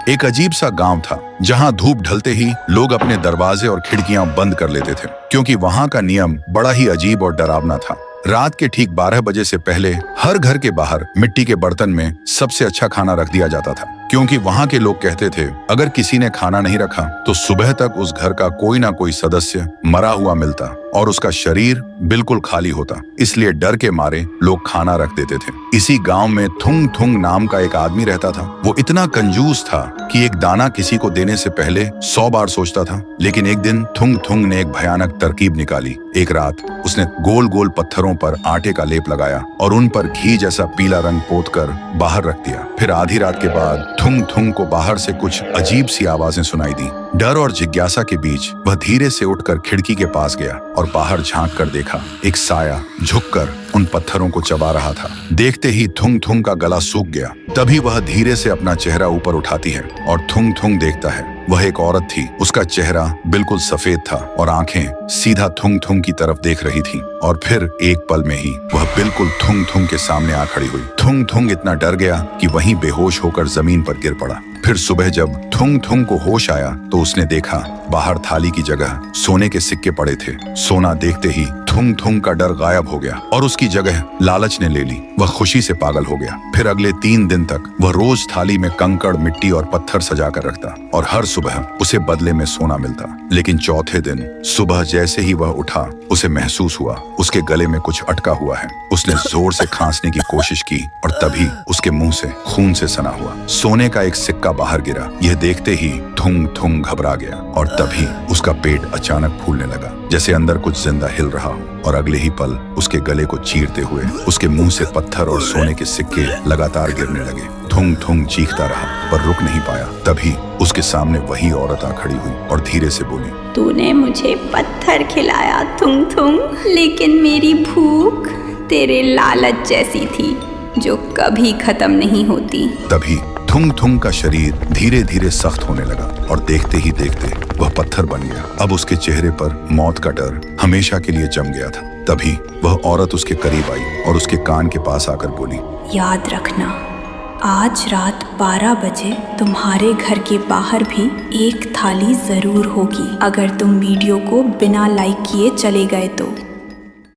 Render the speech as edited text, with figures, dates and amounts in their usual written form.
एक अजीब सा गांव था जहां धूप ढलते ही लोग अपने दरवाजे और खिड़कियां बंद कर लेते थे, क्योंकि वहां का नियम बड़ा ही अजीब और डरावना था। रात के ठीक 12 बजे से पहले हर घर के बाहर मिट्टी के बर्तन में सबसे अच्छा खाना रख दिया जाता था, क्योंकि वहां के लोग कहते थे अगर किसी ने खाना नहीं रखा तो सुबह तक उस घर का कोई ना कोई सदस्य मरा हुआ मिलता और उसका शरीर बिल्कुल खाली होता। इसलिए डर के मारे लोग खाना रख देते थे। इसी गांव में थुंग थुंग नाम का एक आदमी रहता था। वो इतना कंजूस था कि एक दाना किसी को देने से पहले 100 बार सोचता था। लेकिन एक दिन थुंग थुंग ने एक भयानक तरकीब निकाली। एक रात उसने गोल गोल पत्थरों पर आटे का लेप लगाया और उन पर घी जैसा पीला रंग पोतकर बाहर रख दिया। फिर आधी रात के बाद थुंग थुंग को बाहर से कुछ अजीब सी आवाजें सुनाई दी। डर और जिज्ञासा के बीच वह धीरे से उठकर खिड़की के पास गया और बाहर झांक कर देखा। एक साया झुककर उन पत्थरों को चबा रहा था। देखते ही थुंग थुंग का गला सूख गया। तभी वह धीरे से अपना चेहरा ऊपर उठाती है और थुंग थुंग देखता है। वह एक औरत थी। उसका चेहरा बिल्कुल सफेद था और आंखें सीधा थुंग थुंग की तरफ देख रही थीं। और फिर एक पल में ही वह बिल्कुल थुंग थुंग के सामने आ खड़ी हुई। थुंग थुंग इतना डर गया कि वहीं बेहोश होकर जमीन पर गिर पड़ा। फिर सुबह जब थुंग थुंग को होश आया तो उसने देखा बाहर थाली की जगह सोने के सिक्के पड़े थे। सोना देखते ही थुंग थुंग का डर गायब हो गया और उसकी जगह लालच ने ले ली। वह खुशी से पागल हो गया। फिर अगले 3 दिन तक वह रोज थाली में कंकड़, मिट्टी और पत्थर सजा कर रखता और हर सुबह उसे बदले में सोना मिलता। लेकिन चौथे दिन सुबह जैसे ही वह उठा उसे महसूस हुआ उसके गले में कुछ अटका हुआ है। उसने जोर से खांसने की कोशिश की और तभी उसके मुंह से खून से सना हुआ सोने का एक सिक्का बाहर गिरा। यह देखते ही थुंग थुंग घबरा गया और तभी उसका पेट अचानक फूलने लगा, जैसे अंदर कुछ जिंदा हिल रहा हो। और अगले ही पल उसके गले को चीरते हुए उसके मुंह से पत्थर और सोने के सिक्के लगातार गिरने लगे। थुंग थुंग चीखता रहा पर रुक नहीं पाया। तभी उसके सामने वही औरत आ खड़ी हुई और धीरे से बोली, तूने मुझे पत्थर खिलाया थुंग थुंग, लेकिन मेरी भूख तेरे लालच जैसी थी जो कभी खत्म नहीं होती। तभी थुंग थुंग का शरीर धीरे धीरे सख्त होने लगा और देखते ही देखते वह पत्थर बन गया। अब उसके चेहरे पर मौत का डर हमेशा के लिए जम गया था। तभी वह औरत उसके करीब आई और उसके कान के पास आकर बोली, याद रखना, आज रात 12 बजे तुम्हारे घर के बाहर भी एक थाली जरूर होगी, अगर तुम वीडियो को बिना लाइक किए चले गए तो।